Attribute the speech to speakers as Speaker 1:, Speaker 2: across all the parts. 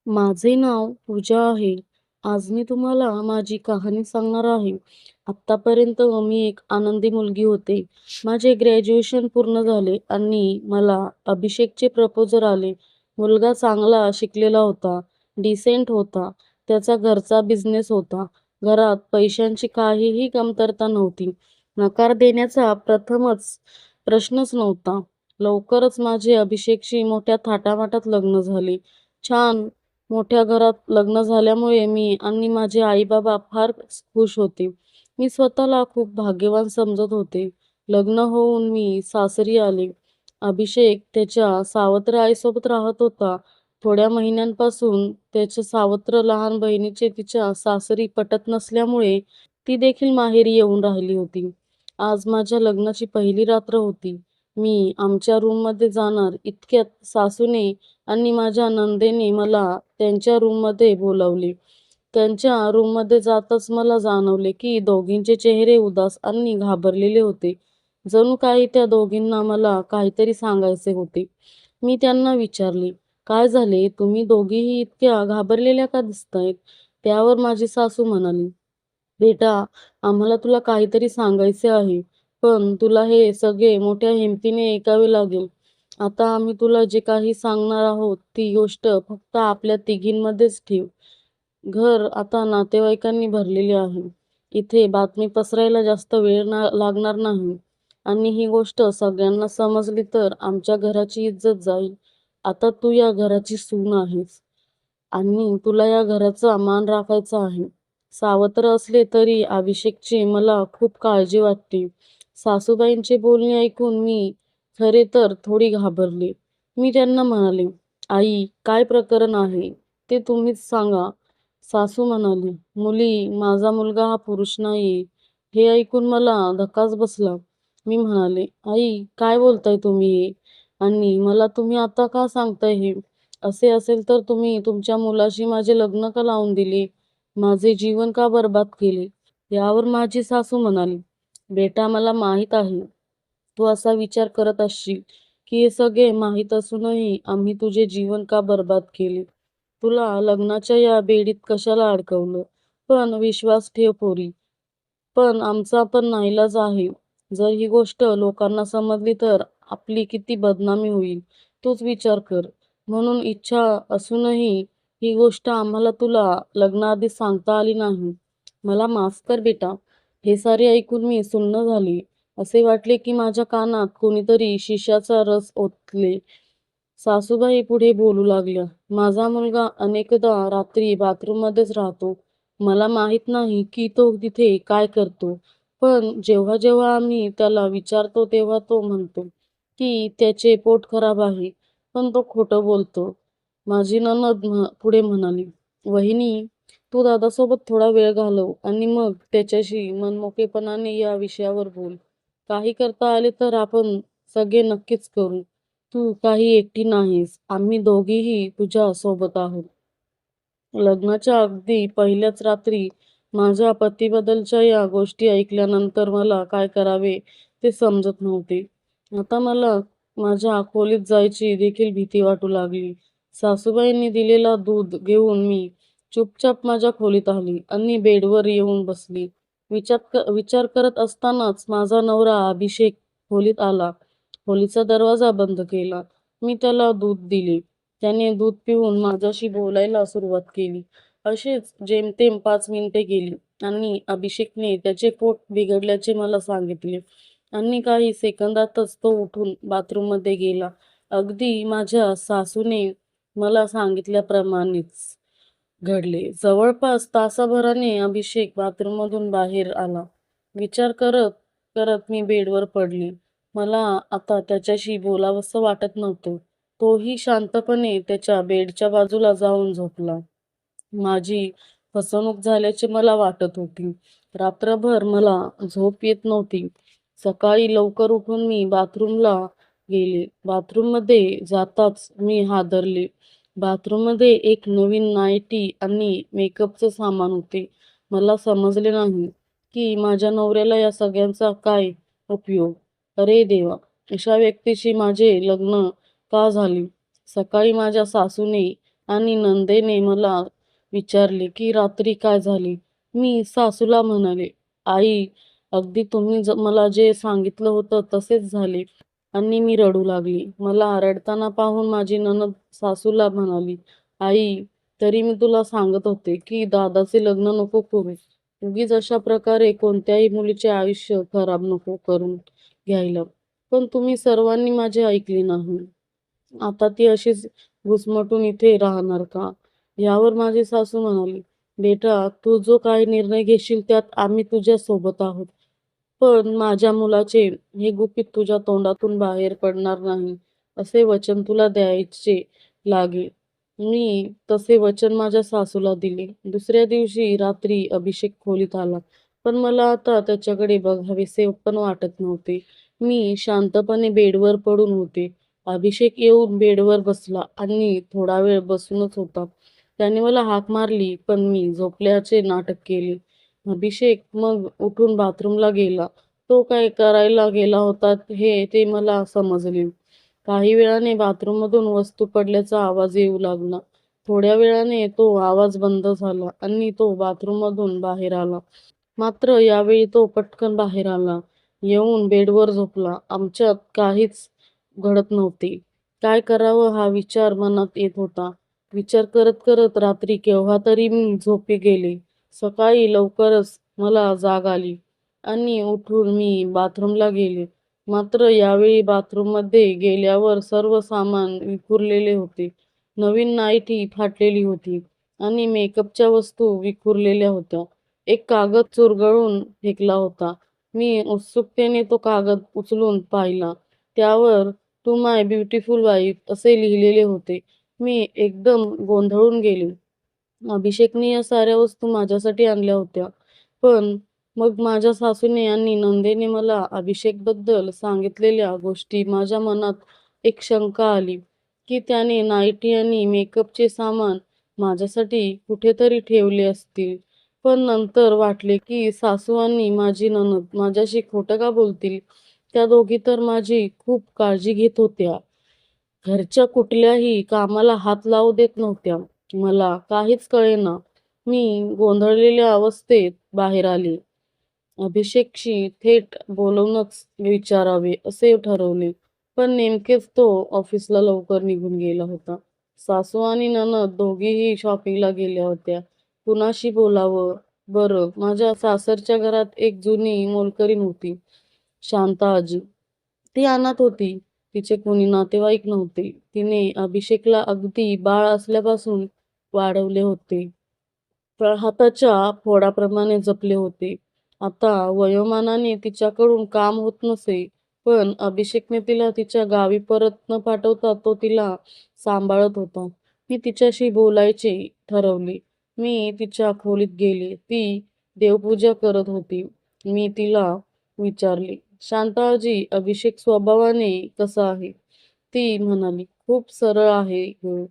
Speaker 1: माझे नाव पूजा आहे. आज मी तुम्हाला माझी कहाणी सांगणार आहे. आत्तापर्यंत मी एक आनंदी मुलगी होते. माझे ग्रॅज्युएशन पूर्ण झाले आणि मला अभिषेकचे प्रपोजल आले. मुलगा चांगला शिकलेला होता, डिसेंट होता. त्याचा घरचा बिझनेस होता. घरात पैशांची काहीही कमतरता नव्हती. नकार देण्याचा प्रश्नच नव्हता. लवकरच माझे अभिषेकशी मोठ्या थाटामाटात लग्न झाले. छान मोठ्या घरात लग्न झाल्यामुळे मी आणि माझे आई-बाबा फार खुश होते. मी स्वतःला खूप भाग्यवान समजत होते. लग्न होऊन मी सासरी आले. अभिषेक त्याच्या सावत्र आईसोबत राहत होता. थोड्या महिन्यांपासून त्याच्या सावत्र लहान बहिणीचे तिच्या सासरी पटत नसल्यामुळे ती देखील माहेरी येऊन राहिली होती. आज माझ्या लग्नाची पहिली रात्र होती. मी आमच्या रूममध्ये जाणार इतक्यात सासूने आणि माझ्या नंदेने मला त्यांच्या रूममध्ये बोलावले. त्यांच्या रूममध्ये जाताच मला जाणवले की दोघींचे चेहरे उदास आणि घाबरलेले होते. जणू काही त्या दोघींना मला काहीतरी सांगायचे होते. मी त्यांना विचारले, "काय झाले? तुम्ही दोघीही इतक्या घाबरलेल्या का दिसतायत?" त्यावर माझी सासू म्हणाली, "बेटा, आम्हाला तुला काहीतरी सांगायचे आहे, पण तुला हे सगळे मोठ्या हिमतीने ऐकावे लागेल. आता आम्ही तुला जे काही सांगणार आहोत, ती गोष्ट फक्त आपल्या तिघींमध्येच ठेव. घर आता नातेवाईकांनी भरलेले आहे. इथे बातमी पसरायला जास्त वेळ लागणार नाही आणि ही गोष्ट सगळ्यांना समजली तर आमच्या घराची इज्जत जाईल. आता तू या घराची सून आहेस आणि तुला या घराचा मान राखायचा आहे." सावत्र असले तरी अभिषेकची मला खूप काळजी वाटते. सासूबाईंचे बोलणे ऐकून मी खरे तर थोडी घाबरले. मी त्यांना म्हणाले, "आई, काय प्रकरण आहे ते तुम्हीच सांगा." सासू म्हणाली, "मुली, माझा मुलगा हा पुरुष नाही." हे ऐकून मला धक्काच बसला. मी म्हणाले, "आई, काय बोलताय तुम्ही हे? आणि मला तुम्ही आता का सांगताय हे? असे असेल तर तुम्ही तुमच्या मुलाशी माझे लग्न का लावून दिले? माझे जीवन का बरबाद केले?" यावर माझी सासू म्हणाली, "बेटा, मला माहीत आहे तू असा विचार करत असशील की हे सगळे माहीत असूनही आम्ही तुझे जीवन का बरबाद केले. तुला लग्नाच्या या बेडीत कशाला अडकवलं? पण विश्वास ठेव पोरी, पण आमचा पण नाईलाज आहे. जर ही गोष्ट लोकांना समजली तर आपली किती बदनामी होईल, तूच विचार कर. म्हणून इच्छा असूनही ही गोष्ट आम्हाला तुला लग्नाआधी सांगता आली नाही. मला माफ कर बेटा." हे सारे ऐकून मी सुन्न झाले. असे वाटले की माझ्या कानात कोणीतरी शिशाचा रस ओतले. सासूबाई पुढे बोलू लागल्या, "माझा मुलगा अनेकदा रात्री बाथरूममध्येच राहतो. मला माहीत नाही की तो तिथे काय करतो. पण जेव्हा जेव्हा आम्ही त्याला विचारतो तेव्हा तो म्हणतो की त्याचे पोट खराब आहे, पण तो खोटं बोलतो." माझी नणद पुढे म्हणाली, "वहिनी, तू दादासोबत थोडा वेळ घालव आणि मग त्याच्याशी मनमोकळेपणाने या विषयावर बोल. काही करता आले तर आपण सगळे नक्कीच करू. तू काही एकटी नाहीस. आम्ही दोघीही तुझ्या सोबत आहोत." लग्नाच्या अगदी पहिल्याच रात्री माझ्या पतीबद्दलच्या या गोष्टी ऐकल्यानंतर मला काय करावे ते समजत नव्हते. आता मला माझ्या खोलीत जायची देखील भीती वाटू लागली. सासूबाईंनी दिलेला दूध घेऊन मी चुपचाप माझ्या खोलीत आली आणि बेडवर येऊन बसली. विचार करत असतानाच माझा नवरा अभिषेक खोलीत आला. खोलीचा दरवाजा बंद केला. मी त्याला दूध दिले. त्याने दूध पिऊन माझ्याशी बोलायला सुरुवात केली. अशीच जेमतेम 5 मिनिटे गेली आणि अभिषेकने त्याचे पोट बिघडल्याचे मला सांगितले आणि काही सेकंदातच तो उठून बाथरूममध्ये गेला. अगदी माझ्या सासूने मला सांगितल्याप्रमाणेच घडले. जवळपास तासाभराने अभिषेक बाथरूममधून बाहेर आला. विचार करत करत मी बेडवर पडले. मला आता त्याच्याशी बोलावंसं वाटत नव्हतं. तोही शांतपणे त्याच्या बेडच्या बाजूला जाऊन झोपला. माझी फसवणूक झाल्याचे मला वाटत होती. रात्रभर मला झोप येत नव्हती. सकाळी लवकर उठून मी बाथरूमला गेले. बाथरूममध्ये जाताच मी हादरले. बाथरूममध्ये एक नवीन नाईटी आणि मेकअपचं सामान होते. मला समजले नाही की माझ्या नवऱ्याला या सगळ्यांचा काय उपयोग. अरे देवा! अशा व्यक्तीशी माझे लग्न का झाले? सकाळी माझ्या सासूने आणि नंदेने मला विचारले की रात्री काय झाली. मी सासूला म्हणाले, आई, अगदी तुम्ही मला जे सांगितलं होतं तसेच झाले. आणि मी रडू लागली. मला रडताना पाहून माझी नणंद सासूला म्हणाली, आई, तरी मी तुला सांगत होते की दादाचे लग्न नको करू. उगीच अशा प्रकारे कोणत्याही मुलीचे आयुष्य खराब नको करून घ्यायला. पण तुम्ही सर्वांनी माझे ऐकले नाही. आता ती अशीच घुसमटून इथे राहणार का? यावर माझी सासू म्हणाली, बेटा, तू जो काही निर्णय घेशील त्यात आम्ही तुझ्या सोबत आहोत. पण माझ्या मुलाचे हे गुपित तुझ्या तोंडातून बाहेर पडणार नाही, असे वचन तुला द्यायचे लागेल. मी तसे वचन माझ्या सासूला दिले. दुसऱ्या दिवशी रात्री अभिषेक खोलीत आला. पण मला आता त्याच्याकडे बघावेसे पण वाटत नव्हते. मी शांतपणे बेडवर पडून होते. अभिषेक येऊन बेडवर बसला आणि थोडा वेळ बसूनच होता. त्याने मला हाक मारली, पण मी झोपल्याचे नाटक केले. अभिषेक मग उठून बाथरूमला गेला. तो काय करायला गेला होता ते मला समजले. काही वेळाने बाथरूममधून वस्तू पडल्याचा आवाज येऊ लागला. थोड्या वेळाने तो आवाज बंद झाला आणि तो बाथरूममधून बाहेर आला. मात्र यावेळी तो पटकन बाहेर आला. येऊन बेडवर झोपला. आमच्यात काहीच घडत नव्हते. काय करावं हा विचार मनात येत होता. विचार करत करत रात्री केव्हा तरी मी झोपी गेले. सकाळी लवकरच मला जाग आली आणि उठून मी बाथरूमला गेले. मात्र यावेळी बाथरूममध्ये गेल्यावर सर्व सामान विखुरलेले होते. नवीन नाईटी फाटलेली होती आणि मेकअपच्या वस्तू विखुरलेल्या होत्या. एक कागद चुरगळून फेकला होता. मी उत्सुकतेने तो कागद उचलून पाहिला. त्यावर टू माय ब्युटिफुल वाईफ असे लिहिलेले होते. मी एकदम गोंधळून गेले. अभिषेकने या साऱ्या वस्तू माझ्यासाठी आणल्या होत्या. पण मग माझ्या सासूने आणि नंदेने मला अभिषेकबद्दल सांगितलेल्या गोष्टी माझ्या मनात एक शंका आली की त्याने नाईटी आणि मेकअपचे सामान माझ्यासाठी कुठेतरी ठेवले असतील. पण नंतर वाटले की सासू आणि माझी नणद माझ्याशी खोटं का बोलतील? त्या दोघी तर माझी खूप काळजी घेत होत्या. घरच्या कुठल्याही कामाला हात लावू देत नव्हत्या. मला काहीच कळेना. मी गोंधळलेल्या अवस्थेत बाहेर आले. अभिषेकशी थेट बोलूनच विचारावे असे ठरवले. पण नेमकेच तो ऑफिसला लवकर निघून गेला होता. सासू आणि नणद दोघीही शॉपिंगला गेल्या होत्या. कुणाशी बोलावं बरं? माझ्या सासरच्या घरात एक जुनी मोलकरीण होती, शांता आजी. ती अनाथ होती. तिचे कोणी नातेवाईक नव्हते. तिने अभिषेकला अगदी बाळ असल्यापासून वाढवले होते. हाताच्या फोडाप्रमाणे जपले होते. आता वयोमानाने तिच्याकडून काम होत नसे, पण अभिषेकने तिला तिच्या गावी परत न पाठवता तो तिला सांभाळत होता. मी तिच्याशी बोलायचे ठरवले. मी तिच्या खोलीत गेले. ती देवपूजा करत होती. मी तिला विचारले, शांताजी, अभिषेक स्वभावाने कसा आहे? ती म्हणाली, खूप सरळ आहे ग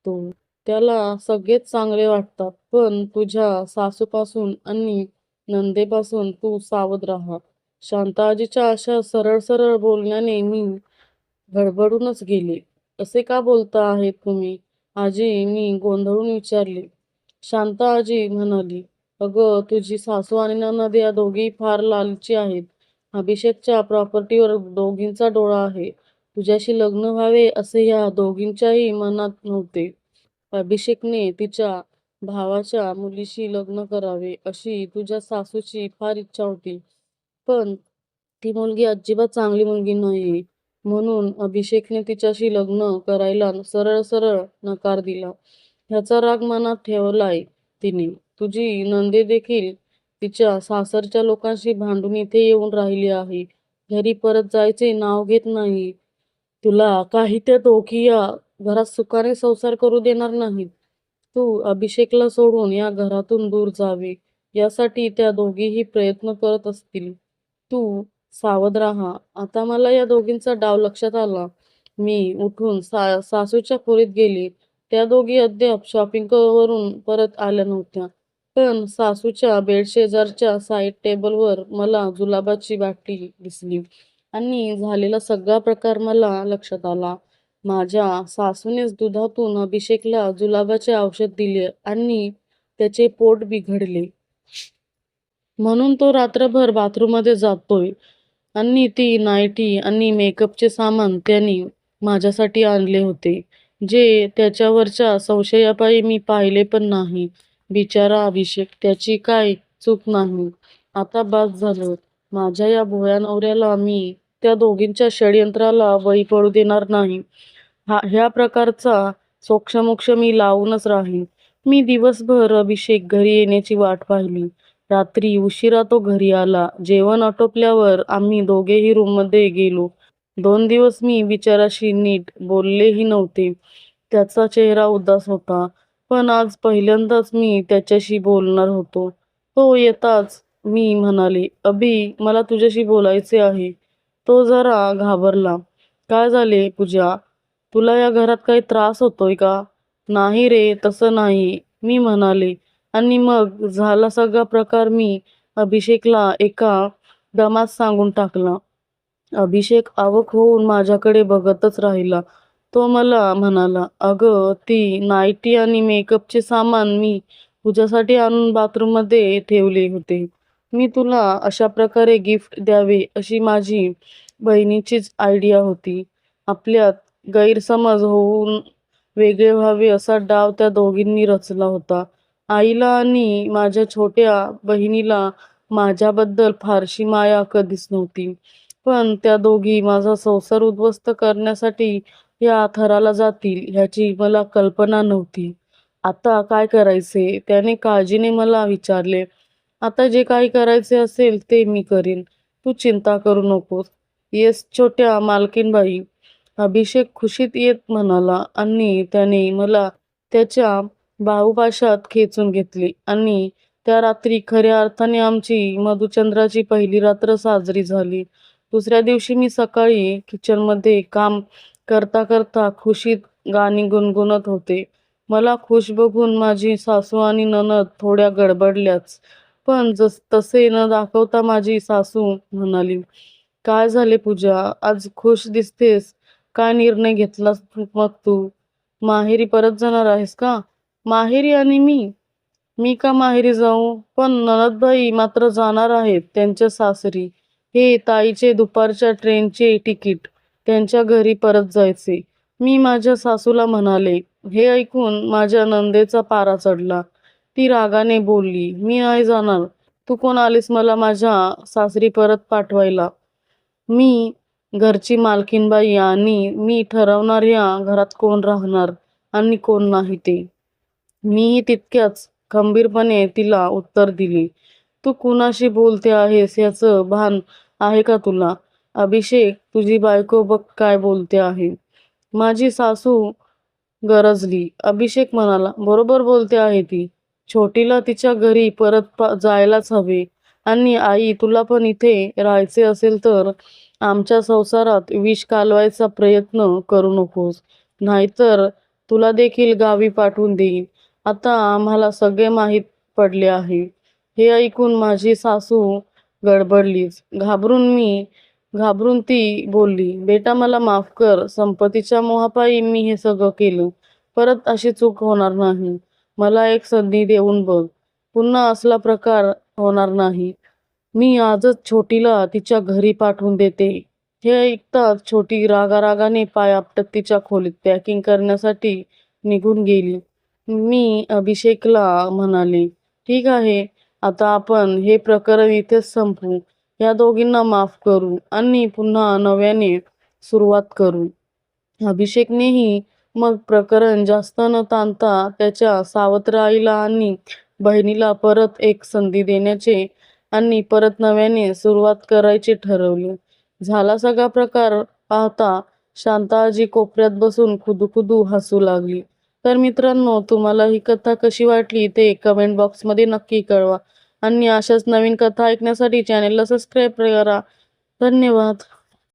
Speaker 1: तो. त्याला सगळेच चांगले वाटतात. पण तुझ्या सासूपासून आणि नंदेपासून तू सावध राहा. शांताजीच्या अशा सरळ सरळ बोलण्याने मी गडबडूनच गेले. असे का बोलता आहेत तुम्ही आजी? मी गोंधळून विचारले. शांता आजी म्हणाली, अगं, तुझी सासू आणि नणंद या दोघी फार लालची आहेत. अभिषेकच्या प्रॉपर्टीवर दोघींचा डोळा आहे. तुझ्याशी लग्न व्हावे असे या दोघींच्याही मनात नव्हते. अभिषेकने तिच्या भावाच्या मुलीशी लग्न करावे अशी तुझ्या सासूची फार इच्छा होती. पण ती मुलगी अजिबात चांगली मुलगी नाही. म्हणून अभिषेकने तिच्याशी लग्न करायला सरळ सरळ नकार दिला. ह्याचा राग मनात ठेवलाय तिने. तुझी नंदे देखील तिच्या सासरच्या लोकांशी भांडून इथे येऊन राहिली आहे. घरी परत जायचे नाव घेत नाही. तुला काही त्या दोघी या घरात सुखाने संसार करू देणार नाहीत. तू अभिषेकला सोडून या घरातून दूर जावे यासाठी त्या दोघीही प्रयत्न करत असतील. तू सावध राहा. आता मला या दोघींचा डाव लक्षात आला. मी उठून सासूच्या खोलीत गेले. त्या दोघी अद्याप शॉपिंग वरून परत आल्या नव्हत्या. पण सासूच्या बेडशेजारच्या साईड टेबलवर मला जुलाबाची बाटली दिसली आणि झालेला सगळा प्रकार मला लक्षात आला. माझ्या सासूनेच दुधातून अभिषेकला जुलाबाचे औषध दिले आणि त्याचे पोट बिघडले. म्हणून तो रात्रभर बाथरूममध्ये जातोय. आणि ती नाईटी आणि मेकअपचे सामान त्याने माझ्यासाठी आणले होते, जे त्याच्यावरच्या संशयापायी मी पाहिले पण नाही. बिचारा अभिषेक, त्याची काय चूक नाही. आता बास झालं. माझ्या या भोळ्या नवऱ्याला मी त्या दोघींच्या षडयंत्राला बळी पडू देणार नाही. ह्या प्रकारचा सोक्षमोक्ष मी लावूनच राहीन. मी दिवसभर अभिषेक घरी येण्याची वाट पाहिली. रात्री उशिरा तो घरी आला. जेवण आटोपल्यावर आम्ही दोघेही रूममध्ये गेलो. 2 दिवस मी बिचाराशी नीट बोललेही नव्हते. त्याचा चेहरा उदास होता. पण आज पहिल्यांदाच मी त्याच्याशी बोलणार होतो. तो येताच मी म्हणाले, "अभि, मला तुझ्याशी बोलायचे आहे." तो जरा घाबरला. "काय झाले पूजा? तुला या घरात काही त्रास होतोय का?" "नाही रे, तसं नाही," मी म्हणाले. आणि मग झाला सगळा प्रकार मी अभिषेकला एका दमात सांगून टाकला. अभिषेक अवाक होऊन माझ्याकडे बघतच राहिला. तो मला म्हणाला, "अगं, ती नाईटी आणि मेकअपचे सामान मी तुझ्यासाठी आणून बाथरूममध्ये ठेवले होते. मी तुला अशा प्रकारे गिफ्ट द्यावे अशी माझी बहिणीचीच आयडिया होती." आपल्यात गैरसमज होऊन वेगळे व्हावे असा डाव त्या दोघींनी रचला होता. आईला आणि माझ्या छोट्या बहिणीला माझ्याबद्दल फारशी माया कधीच नव्हती. पण त्या दोघी माझा संसार उद्ध्वस्त करण्यासाठी या थराला जातील ह्याची मला कल्पना नव्हती. "आता काय करायचे?" त्याने काळजीने मला विचारले. "आता जे काही करायचे असेल ते मी करीन. तू चिंता करू नकोस." "येस छोट्या मालकीणबाई," अभिषेक खुशीत येत म्हणाला आणि त्याने मला त्याच्या बाहुपाशात खेचून घेतले. आणि त्या रात्री खऱ्या अर्थाने आमची मधुचंद्राची पहिली रात्र साजरी झाली. दुसऱ्या दिवशी मी सकाळी किचनमध्ये काम करता करता खुशीत गाणी गुणगुणत होते. मला खुश बघून माझी सासू आणि नणद थोड्या गडबडल्याच. पण तसे न दाखवता माझी सासू म्हणाली, "काय झाले पूजा, आज खुश दिसतेस? काय निर्णय घेतलास मग तू? माहेरी परत जाणार आहेस का?" "माहेरी आणि मी? मी का माहेरी जाऊ? पण नणदबाई मात्र जाणार आहेत त्यांच्या सासरी. हे ताईचे दुपारच्या ट्रेनचे तिकीट. त्यांच्या घरी परत जायचे." मी माझ्या सासूला म्हणाले. हे ऐकून माझ्या नणंदेचा पारा चढला. ती रागाने बोलली, "मी नाही जाणार. तू कोण आलीस मला माझ्या सासरी परत पाठवायला? मी घरची मालकीणबाई आणि मी ठरवणार या घरात कोण राहणार आणि कोण नाही ते." मीही तितक्याच खंबीरपणे तिला उत्तर दिले, "तू कुणाशी बोलते आहेस याचं भान आहे का तुला? अभिषेक, तुझी बायको बघ काय बोलते आहे." माझी सासू गरजली. अभिषेक म्हणाला, "बरोबर बोलते आहे ती. छोटीला तिच्या घरी परत जायलाच हवे. आणि आई, तुला पण इथे राहायचे असेल तर आमच्या संसारात विष कालवायचा प्रयत्न करू नकोस. नाहीतर तुला देखील गावी पाठवून देईन. आता आम्हाला सगळे माहीत पडले आहे." हे ऐकून माझी सासू गडबडलीच. घाबरून ती बोलली, "बेटा, मला माफ कर. संपत्तीच्या मोहापायी मी हे सगळं केलं. परत अशी चूक होणार नाही. मला एक संधी देऊन बघ. पुन्हा असला प्रकार होणार नाही. मी आजच छोटीला तिच्या घरी पाठवून देते." हे ऐकताच छोटी रागारागाने पाय आपटत तिच्या खोलीत पॅकिंग करण्यासाठी निघून गेली. मी अभिषेकला म्हणाले, "ठीक आहे, आता आपण हे प्रकरण इथेच संपवू. या दोघींना माफ करू आणि पुन्हा नव्याने सुरुवात करू." अभिषेकनेही मग प्रकरण जास्त न ताणता त्याच्या सावत्र आईला आणि बहिणीला परत एक संधी देण्याचे आणि परत नव्याने सुरुवात करायचे ठरवले. झाला सगळा प्रकार पाहता शांताआजी कोपऱ्यात बसून खुदूखुदू हसू लागली. तर मित्रांनो, तुम्हाला ही कथा कशी वाटली ते कमेंट बॉक्समध्ये नक्की कळवा. आणि अशाच नवीन कथा ऐकण्यासाठी चॅनेलला सबस्क्राईब करा. धन्यवाद.